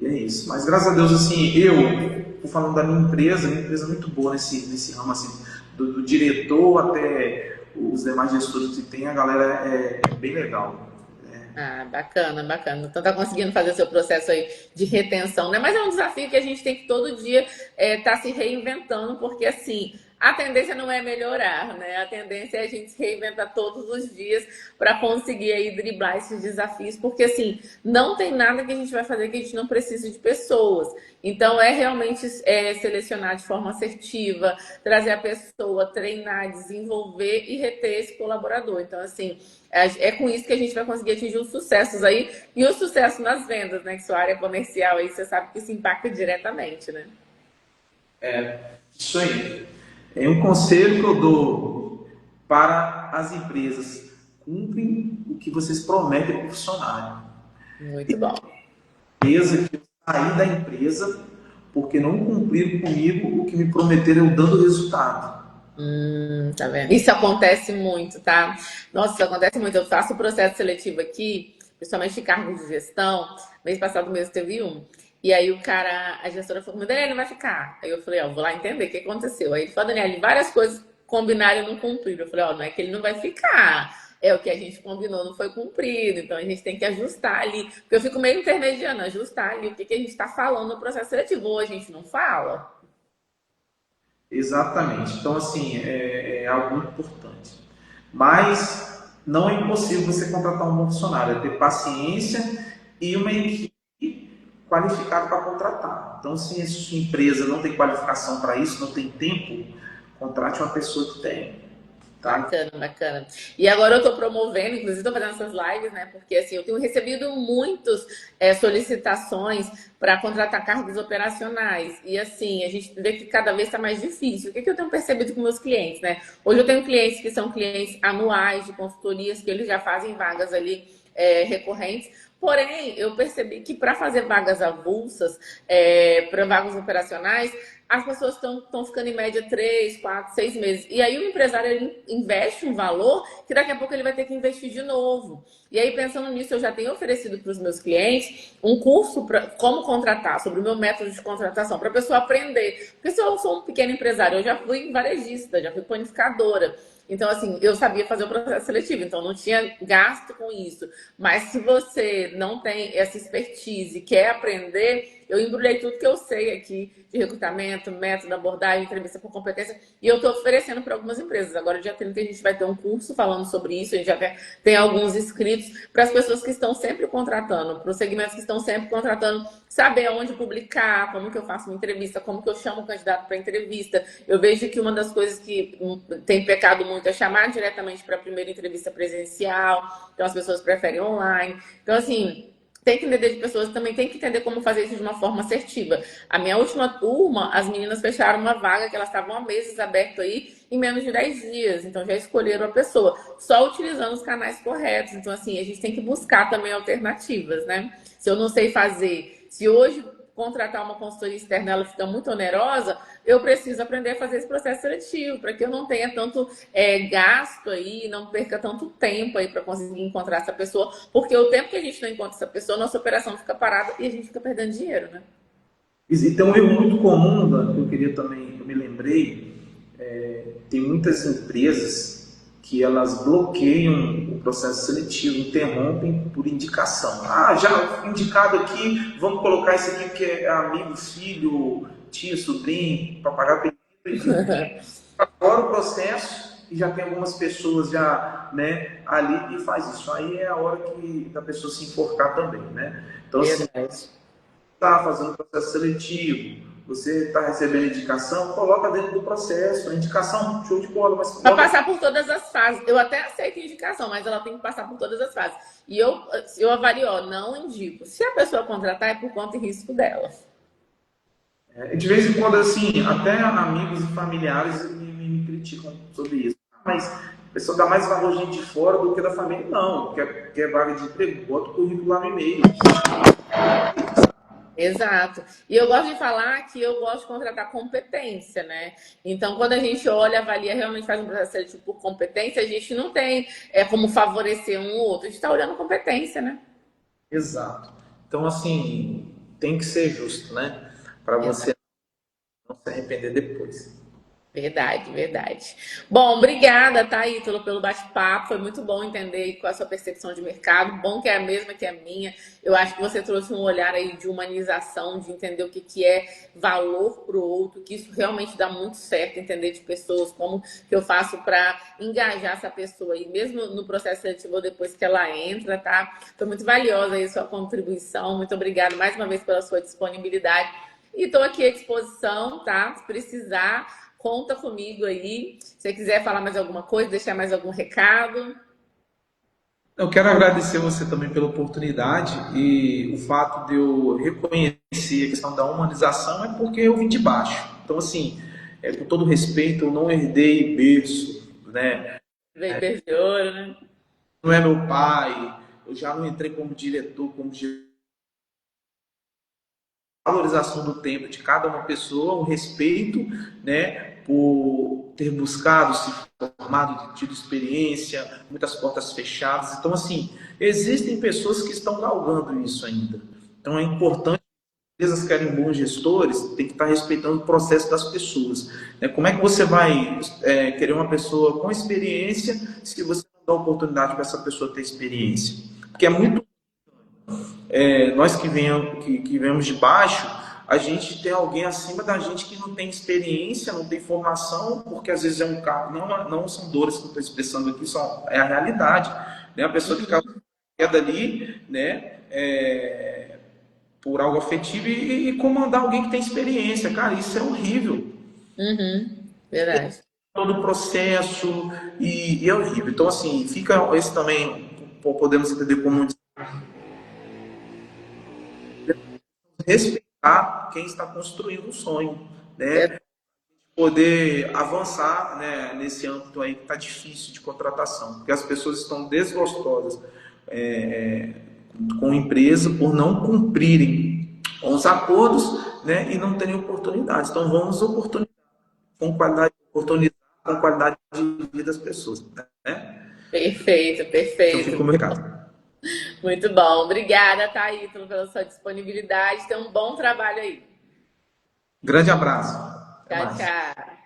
E é isso. Mas graças a Deus, assim, eu, tô falando da minha empresa é muito boa nesse ramo, assim, do diretor até os demais gestores que tem, a galera é bem legal. Ah, bacana, bacana. Então tá conseguindo fazer o seu processo aí de retenção, né? Mas é um desafio que a gente tem que todo dia tá se reinventando, porque assim, a tendência não é melhorar, né? A tendência é a gente se reinventar todos os dias para conseguir aí driblar esses desafios, porque assim, não tem nada que a gente vai fazer que a gente não precise de pessoas. Então é realmente selecionar de forma assertiva, trazer a pessoa, treinar, desenvolver e reter esse colaborador. Então, assim, é com isso que a gente vai conseguir atingir os sucessos aí e o sucesso nas vendas, né? Que sua área comercial aí, você sabe que isso impacta diretamente, né? Isso aí. É um conselho que eu dou para as empresas. Cumprem o que vocês prometem para o funcionário. Muito bom. Empresa que eu saí da empresa porque não cumpriram comigo o que me prometeram eu dando resultado. Tá vendo? Isso acontece muito, tá? Nossa, isso acontece muito. Eu faço o processo seletivo aqui, principalmente de cargos de gestão. Mês passado mesmo teve um. E aí o cara, a gestora falou, Daniela, não vai ficar. Aí eu falei, ó, vou lá entender o que aconteceu. Aí ele falou, Daniela, várias coisas combinaram e não cumpriram. Eu falei, ó, não é que ele não vai ficar. É o que a gente combinou, não foi cumprido. Então a gente tem que ajustar ali. Porque eu fico meio intermediando, ajustar ali o que a gente está falando no processo seletivo. Ou a gente não fala. Exatamente. Então, assim, é algo muito importante. Mas não é impossível você contratar um bom funcionário, é ter paciência e uma equipe qualificada para contratar. Então, se a sua empresa não tem qualificação para isso, não tem tempo, contrate uma pessoa que tem. Tá? Bacana, bacana. E agora eu estou promovendo, inclusive estou fazendo essas lives, né? Porque assim, eu tenho recebido muitas solicitações para contratar cargos operacionais. E assim, a gente vê que cada vez está mais difícil. O que eu tenho percebido com meus clientes, né? Hoje eu tenho clientes que são clientes anuais de consultorias, que eles já fazem vagas ali recorrentes. Porém, eu percebi que para fazer vagas avulsas, para vagas operacionais, as pessoas estão ficando em média 3, 4, 6 meses. E aí o empresário ele investe um valor que daqui a pouco ele vai ter que investir de novo. E aí, pensando nisso, eu já tenho oferecido para os meus clientes um curso para como contratar, sobre o meu método de contratação, para a pessoa aprender. Porque se eu sou um pequeno empresário, eu já fui varejista, já fui panificadora. Então, assim, eu sabia fazer o processo seletivo, então não tinha gasto com isso. Mas se você não tem essa expertise, quer aprender, eu embrulhei tudo que eu sei aqui de recrutamento, método, abordagem, entrevista por competência, e eu estou oferecendo para algumas empresas. Agora, dia 30, a gente vai ter um curso falando sobre isso, a gente já tem alguns inscritos para as pessoas que estão sempre contratando, para os segmentos que estão sempre contratando, saber onde publicar, como que eu faço uma entrevista, como que eu chamo o candidato para entrevista. Eu vejo que uma das coisas que tem pecado muito é chamar diretamente para a primeira entrevista presencial, então as pessoas preferem online. Então, assim, tem que entender de pessoas, também tem que entender como fazer isso de uma forma assertiva. A minha última turma, as meninas fecharam uma vaga que elas estavam há meses aberto aí, em menos de 10 dias. Então já escolheram a pessoa, só utilizando os canais corretos. Então, assim, a gente tem que buscar também alternativas, né? Se eu não sei fazer, se hoje contratar uma consultoria externa ela fica muito onerosa, eu preciso aprender a fazer esse processo seletivo, para que eu não tenha tanto gasto aí, não perca tanto tempo aí para conseguir encontrar essa pessoa, porque o tempo que a gente não encontra essa pessoa, nossa operação fica parada e a gente fica perdendo dinheiro, né? Então, um erro muito comum, Dan, que eu queria também, eu me lembrei, tem muitas empresas que elas bloqueiam o processo seletivo, interrompem por indicação. Ah, já indicado aqui, vamos colocar esse aqui que é amigo, filho, tio, sobrinho, para pagar pedido. Agora o processo e já tem algumas pessoas já, né, ali e faz isso. Aí é a hora que da pessoa se enforcar também, né? Então, assim, está fazendo processo seletivo, você está recebendo indicação, coloca dentro do processo. A indicação, show de bola, mas Para coloca. passar por todas as fases. Eu até aceito indicação, mas ela tem que passar por todas as fases. E eu avalio, ó, não indico. Se a pessoa contratar, é por conta e risco dela. De vez em quando, assim, até amigos e familiares me criticam sobre isso. Mas a pessoa dá mais valor gente de fora do que da família. Não, quer vaga de emprego, bota o currículo lá no e-mail. Exato. E eu gosto de falar que eu gosto de contratar competência, né? Então, quando a gente olha, avalia, realmente faz um processo seletivo por competência, a gente não tem como favorecer um ou outro. A gente está olhando competência, né? Exato. Então, assim, tem que ser justo, né? Para você não se arrepender depois. Verdade, verdade. Bom, obrigada, tá, Ítalo, pelo bate-papo. Foi muito bom entender qual é a sua percepção de mercado. Bom que é a mesma que a minha. Eu acho que você trouxe um olhar aí de humanização, de entender o que, que é valor para o outro, que isso realmente dá muito certo, entender de pessoas, como que eu faço para engajar essa pessoa aí, mesmo no processo seletivo ou depois que ela entra, tá? Foi muito valiosa aí a sua contribuição. Muito obrigada mais uma vez pela sua disponibilidade. E estou aqui à disposição, tá? Se precisar. Conta comigo aí. Se você quiser falar mais alguma coisa, deixar mais algum recado. Eu quero agradecer você também pela oportunidade e o fato de eu reconhecer a questão da humanização é porque eu vim de baixo. Então, assim, com todo respeito, eu não herdei berço, né? Veio de ouro, né? Não é meu pai, eu já não entrei como diretor, como valorização do tempo de cada uma pessoa, o respeito, né, por ter buscado, se formado, tido experiência, muitas portas fechadas. Então, assim, existem pessoas que estão galgando isso ainda. Então, é importante, se empresas querem bons gestores, tem que estar respeitando o processo das pessoas. Né? Como é que você vai querer uma pessoa com experiência se você não dá oportunidade para essa pessoa ter experiência? Porque é muito nós que vemos de baixo, a gente tem alguém acima da gente que não tem experiência, não tem formação, porque às vezes é um cargo, não são dores que eu estou expressando aqui, é a realidade. Né? A pessoa fica queda ali, né, por algo afetivo e comandar alguém que tem experiência. Cara, isso é horrível. Verdade. Todo o processo e é horrível. Então, assim, fica esse também, podemos entender como respeitar quem está construindo o sonho, né? Poder avançar, né, nesse âmbito aí que está difícil de contratação, porque as pessoas estão desgostosas com a empresa por não cumprirem com os acordos, né, e não terem oportunidades. Então vamos oportunizar com qualidade de vida das pessoas, né? Perfeito, Então perfeito. fica o meu recado. Muito bom. Obrigada, Thaíto, pela sua disponibilidade. Tenha um bom trabalho aí. Grande abraço. Até Tchau, mais. tchau.